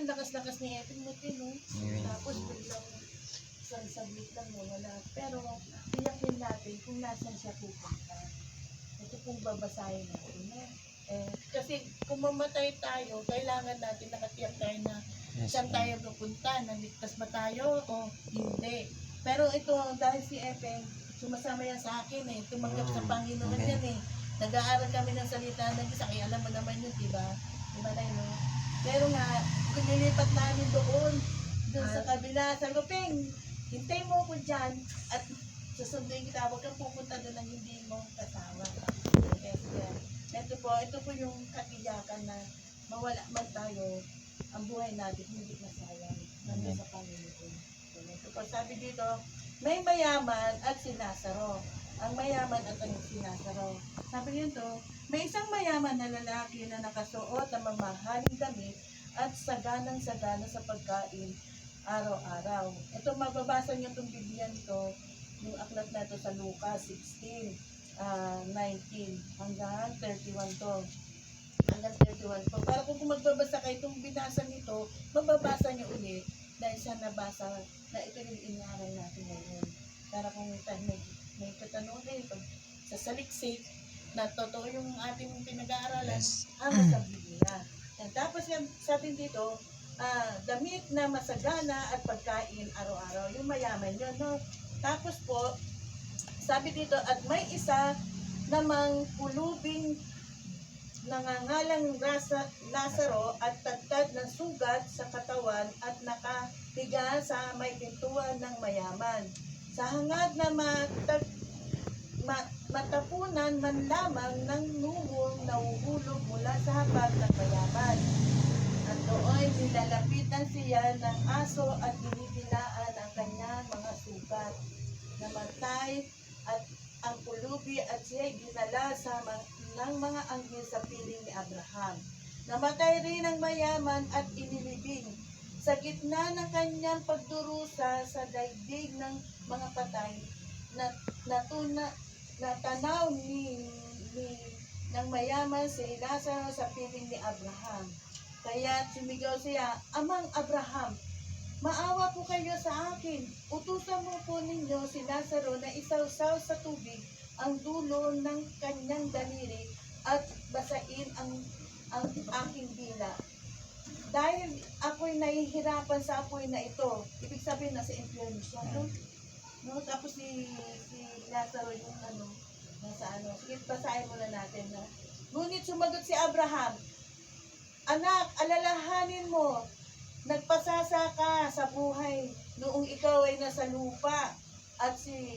ang lakas-lakas ni Evan mo, no? Tapos biglang isang saglit lang wala. Pero tiyakin natin kung nasan siya pupunta. Ito pong babasahin natin. Kasi kung mamatay tayo, kailangan natin nakatiyak tayo na saan tayo pupunta, naligtas ba tayo o hindi. Pero ito, dahil si Evan, sumasama yan sa akin tumanggap sa Panginoon yan Nag-aaral kami ng salita ng Diyos, kaya alam mo naman yun, diba? Diba tayo, no? Pero nga, kung nilipat namin doon sa kabila, sabi ko, Peng, hintay mo ako dyan at susunduin kita, huwag kang pupunta doon ng hindi mo kasama. Yes, yeah. Ito po yung katiyakan na mawala man tayo, ang buhay natin hindi masayang nandun sa Panginoon. Ito po, sabi dito, may mayaman at si Lazaro. Ang mayaman at ang si Lazaro. Sabi nito, may isang mayaman na lalaki na nakasuot ng mamahaling damit at saganang-sagana sa pagkain araw-araw. Ito, mababasa niyo itong Biblia nito, yung aklat na ito sa Lucas 16:19 hanggang 31 to. Hanggang 31 po. Para kung magbabasa kayo itong binasa nito, mababasa niyo ulit dahil sa nabasa na ito yung inaral natin ngayon. Para kung may katanungan kayo, pag sa saliksik, na totoo yung ating pinag-aaralan, hanggang sa Biblia. Tapos sabi dito, damit na masagana at pagkain araw-araw. Yung mayaman yun, no? Tapos po, sabi dito, at may isa namang pulubing nangangalang Lazaro at tagtad ng sugat sa katawan at nakahiga sa may pintuan ng mayaman. Sa hangad na matapunan man lamang ng nungong nauhulog mula sa hapag ng mayaman. At doon nilalapitan siya ng aso at dinidilaan ang kanyang mga sugat. Namatay at ang pulubi at siya'y ginala ng mga anghel sa piling ni Abraham. Namatay rin ang mayaman at inilibing sa gitna ng kanyang pagdurusa sa daigdig ng mga patay natanaw ng mayaman si Lazaro sa piling ni Abraham. Kaya sumigaw siya, Amang Abraham, maawa po kayo sa akin. Utusan mo po ninyo si Lazaro na isawsaw sa tubig ang dulo ng kanyang daliri at basain ang aking dila. Dahil ako'y nahihirapan sa apoy na ito, ibig sabihin nasa impyerno siya, no? Tapos si Lazaro yung sige, basahin muna natin, no? Ngunit sumagot si Abraham, Anak, alalahanin mo, nagpasasa ka sa buhay noong ikaw ay nasa lupa at si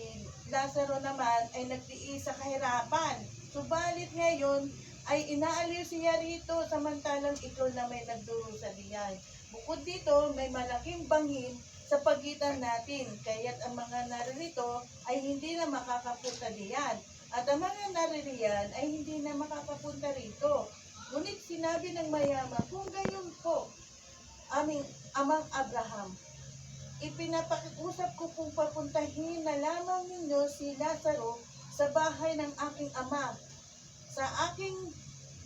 Lazaro naman ay nagtiis sa kahirapan. Subalit ngayon ay inaaliw siya rito samantalang ikaw na may nagdurusa diyan. Bukod dito, may malaking bangin sa pagitan natin, kaya't ang mga naririto ay hindi na makakapunta diyan at ang mga naririyan ay hindi na makakapunta rito. Ngunit sinabi ng mayaman, kung gayon po, aming Amang Abraham, ipinapakiusap ko kung papuntahin na lamang ninyo si Lazaro sa bahay ng aking ama. Sa aking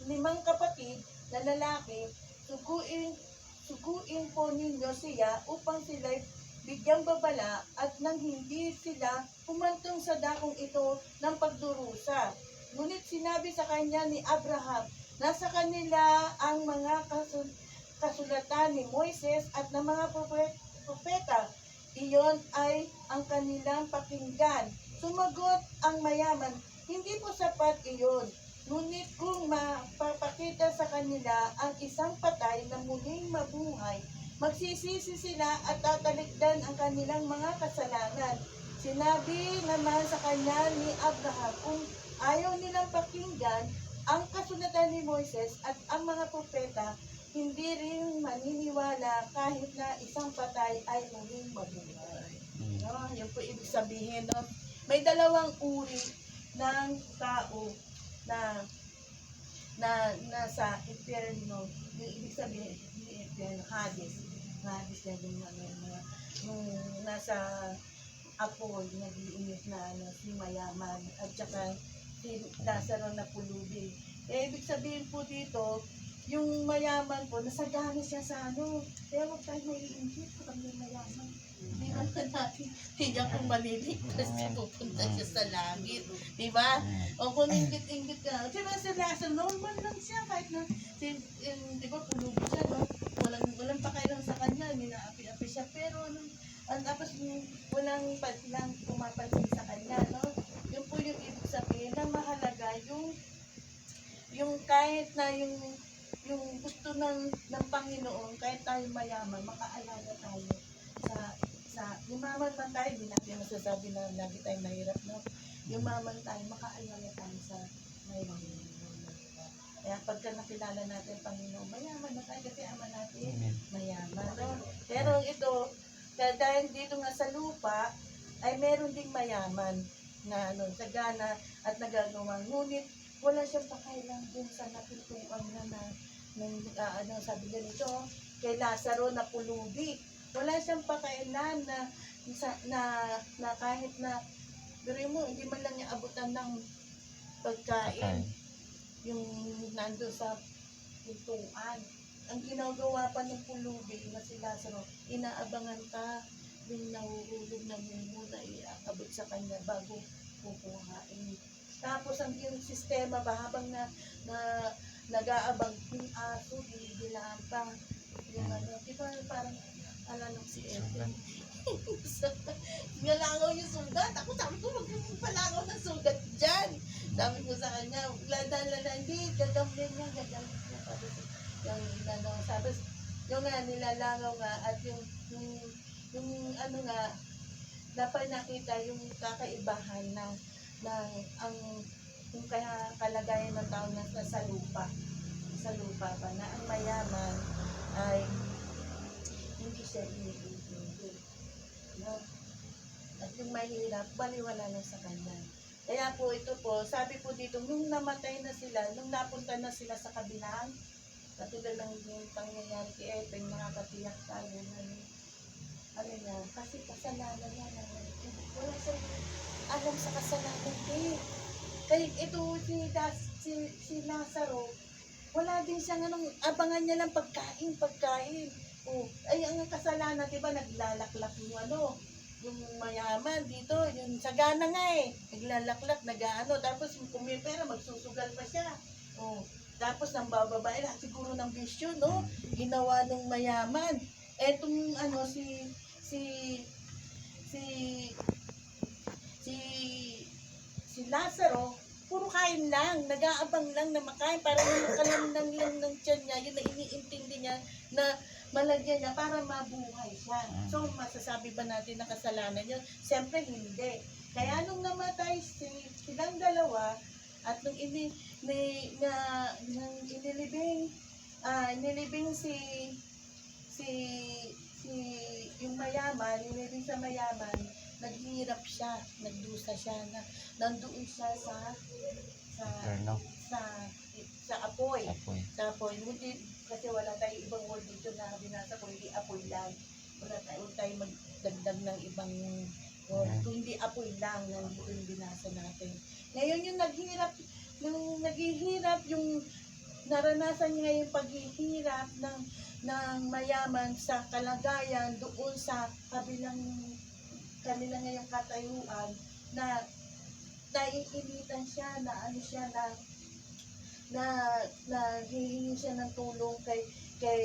5 kapatid na lalaki, suguin po ninyo siya upang sila'y bigyang babala at nang hindi sila humantong sa dakong ito ng pagdurusa. Ngunit sinabi sa kanya ni Abraham, nasa kanila ang mga kasulatan ni Moises at ng mga propeta. Iyon ay ang kanilang pakinggan. Sumagot ang mayaman, hindi po sapat iyon. Ngunit kung mapapakita sa kanila ang isang patay na muling mabuhay, magsisisi sila at tatalikdan ang kanilang mga kasalanan. Sinabi naman sa kanya ni Abraham, kung ayaw nilang pakinggan ang kasulatan ni Moises at ang mga propeta, hindi rin maniniwala kahit na isang patay ay muling mabuhay. No? Yan po ibig sabihin. No? May dalawang uri ng tao na nasa impyerno. Yung ibig sabihin, yung impyerno, Hades. Hades na yung nasa apoy, nag-iinit na si mayaman, at saka si Lazaro na pulubi. Ibig sabihin po dito, yung mayaman po, nasagana siya sa ano. Kaya huwag tayo maiinggit kung may mayaman. Hindi naman natin, hindi ako maliligtas siya, pupunta siya sa langit. Di ba? O kung inggit-inggit ka. Diba si Lazaro, normal lang siya kahit na, di ba, pulubi siya, no? Walang pakailang sa kanya, ninaapi-api siya. Pero, tapos walang pumapansin sa kanya, no? Yun po yung ibig sabihin na mahalaga yung kahit na yung gusto ng Panginoon, kahit tayo mayaman, makaalala tayo sa yumaman man tayo, hindi natin masasabi na lagi tayo mahirap, no? Yumaman tayo, makaalala tayo sa mayroong. Kaya pagka nakilala natin ang Panginoon, mayaman na tayo kasi ama natin, mayaman, no? Pero ito, dahil dito nga sa lupa, ay meron ding mayaman na sagana at nagagawa. Ngunit wala siyang pakailan dun sa napituan na sabi ganito, kay Lazaro na pulubi. Wala siyang pakailan na kahit na, pero mo, hindi man lang niya abutan ng pagkain. Yung nando sa pintuan. Ang ginagawa pa ng pulubi na si Lazaro, inaabangan ka yung nahuhulog na mumo na iabot sa kanya bago kukuhain. Tapos ang yung sistema ba habang nag-aabang yung aso, inigilaan pa. Yung di ba parang alanong si Ethel. Ngalangaw yung sugat. Ako sabi ko, huwag yung palangaw ng sugat dyan. Sabi ko sa kanya, lada, hindi, gagamlin niya. Sabi, yung nga, nilalangaw nga, at yung dapat nakita yung kakaibahan ng yung kalagayan ng tao na sa lupa pa, na ang mayaman ay hindi siya iniintindi, no? At yung mahirap, baliwala lang sa kanya. Kaya po ito po, sabi po dito, nung namatay na sila, nung napunta na sila sa kabilang, katulad ng yung pangyayari kay Epeng, nakakatiyak tayo na, kasi kasalanan niya na, wala siyang alam sa kasalanan din. Kaya ito, si Lazaro, wala din siyang abangan niya lang pagkain. Ay, ang kasalanan, diba, naglalaklak yung mayaman dito, yung sagana nga naglalaklak, tapos kung may pera, magsusugal pa siya. Tapos nang bababae, siguro ng bisyo, no? Ginawa ng mayaman. Etong si Lazaro, puro kain lang, nag-aabang lang na makain para makalamnan lang ng tiyan niya, yun na iniintindi niya na malagyan niya para mabuhay siya. So, masasabi ba natin na kasalanan niya? Siyempre, hindi. Kaya nung namatay silang dalawa, at nung inilibing yung mayaman, inilibing sa mayaman, naghirap siya, nagdusa siya, nandoon siya sa apoy. Sa apoy. Kasi wala tayong ibang word dito na binasa ko, hindi apoy lang. Wala tayo magdagdag ng ibang word. Kung hindi apoy lang, nandito yung binasa natin. Ngayon yung naghihirap, yung naranasan niya yung paghihirap ng mayaman sa kalagayan doon sa kanila ngayong katayuan na naiinitan siya, na hihingi siya ng tulong kay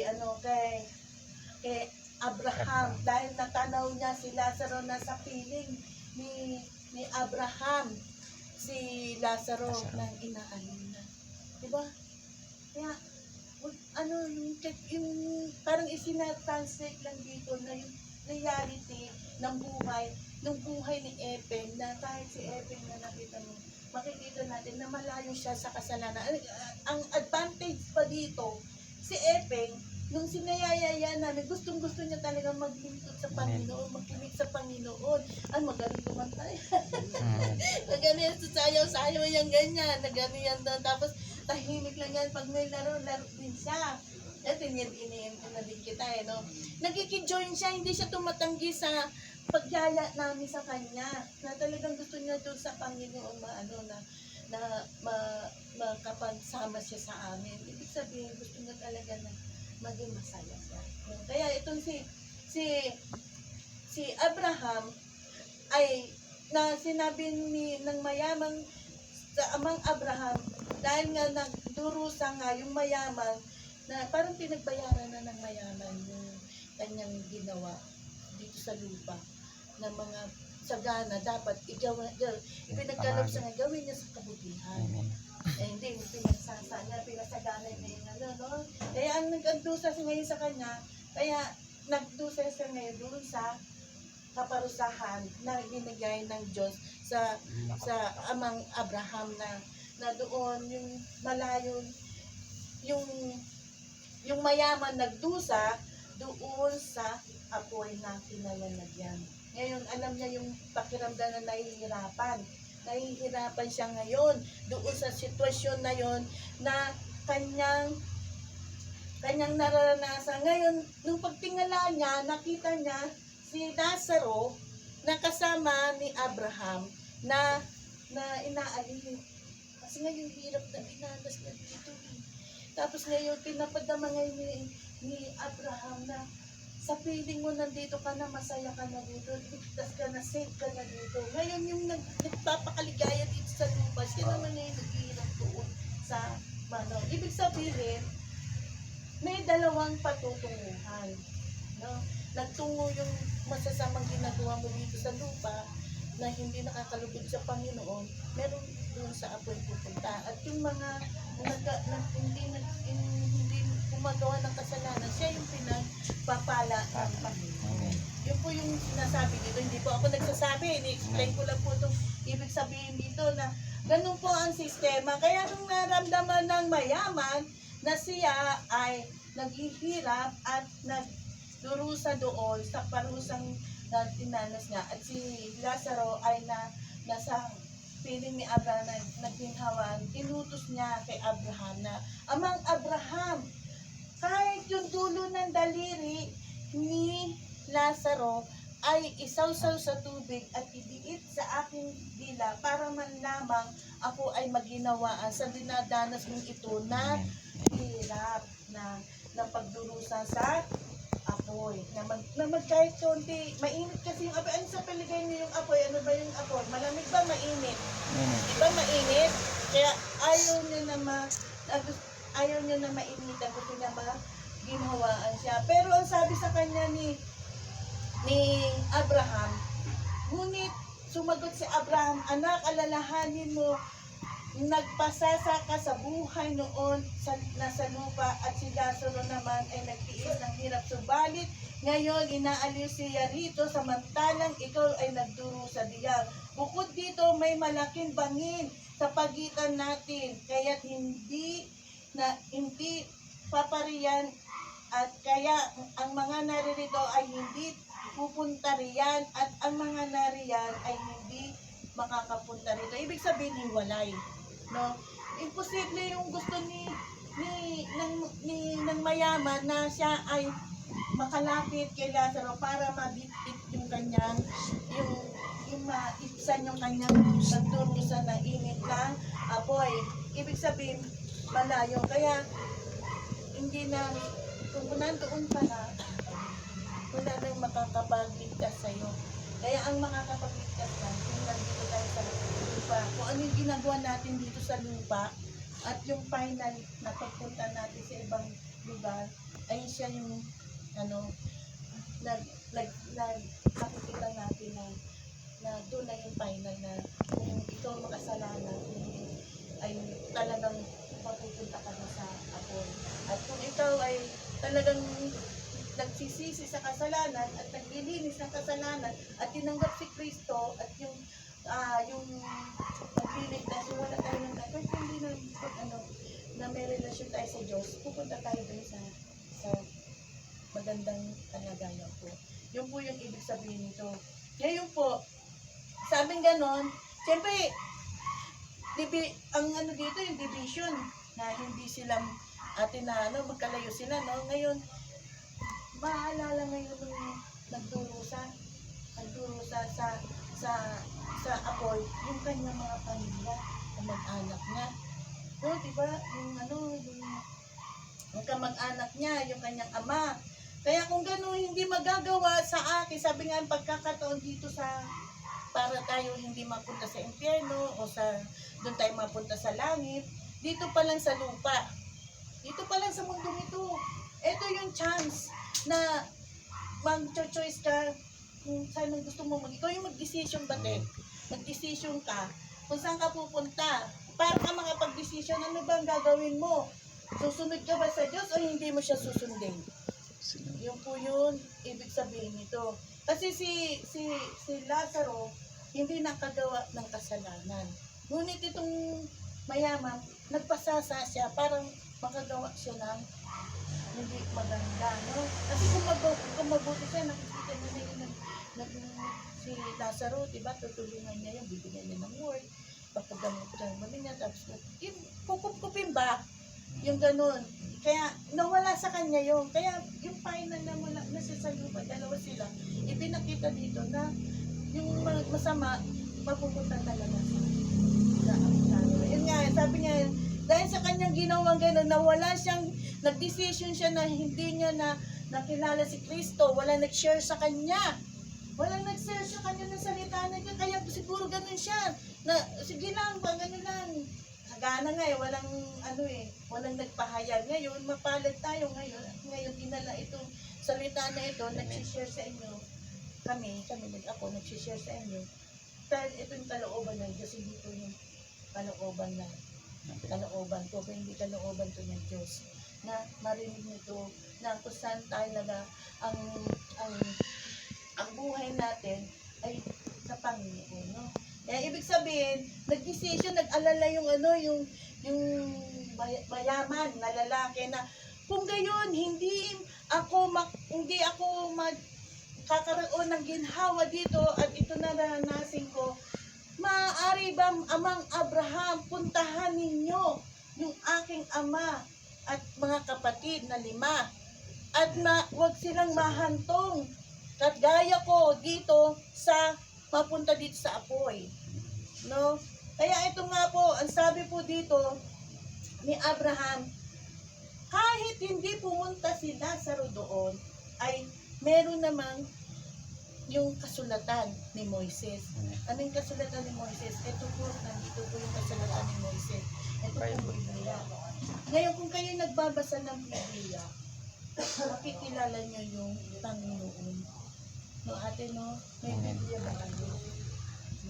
Abraham, dahil natanaw niya si Lazaro na sa piling ni Abraham, si Lazaro na inaanin na. Diba? Kaya, yung parang isinatranslate lang dito na yung reality ng buhay ni Epeng, na kahit si Epeng na nakita mo, makikita natin na malayo siya sa kasalanan. Ang advantage pa dito, si Epeng, nung sinayayaya namin, gustong-gusto niya talaga maglingkod sa Panginoon, magkinig sa Panginoon. Magaling kumantay. Nagano sayaw-sayaw yung ganyan, nagano yan doon. Tapos, tahimik lang yan. Pag may laro din siya. Ito, iniintindi na din kita, no? Nagkikijoin siya, hindi siya tumatanggi sa pagyaya namin sa kanya, na talagang gusto niya doon sa Panginoon na makapagsama siya sa amin. Ibig sabihin, gusto niya talaga na maging masaya siya. Kaya itong si Abraham ay na sinabi ng mayamang sa amang Abraham, dahil nga nagdurusa nga yung mayaman, na parang pinagbayaran na ng mayaman yung kanyang ginawa dito sa lupa na mga sagana dapat ipinagkaloob sa nga gawin niya sa kabutihan. Hindi pinasagana niya yung no? Kaya ang nagdusa siya ngayon sa kanya, kaya nagdusa siya ngayon doon sa kaparusahan na binigay ng Diyos sa amang Abraham na doon yung malayo yung mayaman nagdusa doon sa apoy na pinalalagyan. Ngayon alam niya yung pakiramdam na nahihirapan siya ngayon doon sa sitwasyon na yon na kanyang nararanasan. Ngayon nung pagtingala niya, nakita niya si Lazaro na kasama ni Abraham na inaalin. Kasi ngayon hirap na binanas na dito. Tapos ngayon pinapadama ngayon ni Abraham na sa feeling mo nandito ka na, masaya ka na dito, ligtas ka na, safe ka na dito. Ngayon yung nagpapakaligaya dito sa lupa, siya naman ngayon naghihirap doon sa mano. Ibig sabihin, may dalawang patutunguhan. No? Nagtungo yung masasamang ginagawa mo dito sa lupa na hindi nakakalugod sa Panginoon, meron doon sa apoy pupunta. At yung mga hindi gumagawa ng kasalanan, siya yung pinagpapala ng Panginoon. Yun po yung sinasabi dito. Hindi po ako nagsasabi, ini-explain ko lang po itong ibig sabihin dito na ganun po ang sistema. Kaya nung naramdaman ng mayaman na siya ay naghihirap at durusa doon sa parusang tinanas niya, at si Lazaro ay nasa piling ni Abraham na naghinhawan, inutos niya kay Abraham na, amang Abraham, kahit yung dulo ng daliri ni Lazaro ay isawsaw sa tubig at idiit sa aking dila para man lamang ako ay maginawaan sa dinadanas mong ito na hirap na pagdurusa sa apoy. Na kahit konti, mainit kasi yung apoy. Ano sa paligay niyo yung apoy? Ano ba yung apoy? Malamig ba? Mainit? Diba mainit? Kaya ayaw niya na mainit. Gusto niya ginhawaan siya. Pero ang sabi sa kanya ni Abraham, ngunit sumagot si Abraham, anak, alalahanin mo, nagpasasa ka sa buhay noon nasa lupa at si Lazaro naman ay nagtiis ng hirap. Subalit ngayon inaaliw siya rito samantalang ikaw ay nagdurusa diyan. Bukod dito may malaking bangin sa pagitan natin, kaya't hindi papariyan at kaya ang mga naririto ay hindi pupunta riyan at ang mga nariyan ay hindi makakapunta rito. Ibig sabihin hiwalay. No? Imposible yung gusto ng mayaman na siya ay makalapit kay Lazaro para mabitbit yung kanyang yung maibsan yung kanyang nagdurusa na init na apoy. Ibig sabihin malayo. Kaya hindi na kung nandoon pa na wala nang makakapagligtas sa'yo. Kaya ang makakapagligtas na kung nandito tayo sa lupa, kung ano yung ginagawa natin dito sa lupa at yung final na pagpunta natin sa ibang lugar ay siya yung nakikita natin na doon na yung final na kung ikaw makasalanan ay talagang mapupunta ka na sa apoy. At kung ikaw ay talagang nagsisisi sa kasalanan at naglilinis ng kasalanan at tinanggap si Kristo at yung nagliligtas, yung wala tayo ng kahit hindi na may relasyon tayo sa Diyos, pupunta tayo doon sa magandang kalagayan po. Yun po yung ibig sabihin nito. Ngayon po, sabing ganon, siyempre, ang dito yung division na hindi sila magkalayo sila, no? Ngayon, maalala ngayon nung nagdurusa sa apoy, yung kanyang mga pamilya. kamag-anak niya. No, diba? Yung kamag-anak niya, yung kanyang ama. Kaya kung gano'n hindi magagawa sa akin, sabi nga ang pagkakataon dito sa para tayo hindi mapunta sa impyerno o doon tayo mapunta sa langit, dito pa lang sa lupa. Dito pa lang sa mundong ito. Ito yung chance na mag-choice ka kung saan ang gusto mo ikaw yung mag-decision ba, te? Mag-decision ka kung saan ka pupunta. Para ka makapag-decision, ano ba ang gagawin mo? Susunod ka ba sa Diyos o hindi mo siya susundin? Yun po yun, ibig sabihin nito. Kasi si Lazaro, hindi nakagawa ng kasalanan. Ngunit itong mayaman, nagpasasa siya, parang makagawa siya ng hindi maganda, no? Kasi kung mabuti siya, nakikita niya na yun, si Lazaro, diba, tutulungan niya yun, bibigyan niya ng word, papagamot siya ng mali niya, tapos yung kukup-kupin ba, yung ganun. Kaya nawala sa kanya yun. Kaya yung final na mula na sa lupa, dalawa sila, ipinakita dito na yung masama, mapupunta talaga sa yun nga, sabi niya, dahil sa kanyang ginawang gano'n, nawala siyang, nag-decision siya na hindi niya na nakilala si Kristo, wala nag-share sa kanya. Wala nag-share sa kanya ng salita na niya, kaya siguro gano'n siya, na sige lang, gano'n lang. Sagana nga walang walang nagpahayag. Ngayon, mapalad tayo ngayon. Ngayon, dinala itong salita na ito, nag-share sa inyo. Ako, nag-share sa inyo. Dahil ito yung kalooban ng Diyos, hindi ko yung kalooban ko, kung hindi kalooban to ng Diyos. Na marinig nito, na kung saan tayo ang buhay natin ay sa Panginoon, no? Kaya ibig sabihin, nag-decision, nag-alala yung mayaman na lalaki na kung gayon hindi ako magkakaroon ng ginhawa dito at ito na naranasin ko, maaari ba Amang Abraham, puntahan ninyo yung aking ama at mga kapatid na 5 at wag silang mahantong at gaya ko dito mapunta dito sa apoy. No? Kaya ito nga po, ang sabi po dito ni Abraham, kahit hindi pumunta si Lazaro doon, ay meron namang yung kasulatan ni Moises. Ano yung kasulatan ni Moises? Ito po, nandito po yung kasulatan ni Moises. Ito po yung Biblia. Ngayon, kung kayo nagbabasa ng Biblia, makikilala nyo yung Panginoon. No, ate, no? May Biblia ba kayo?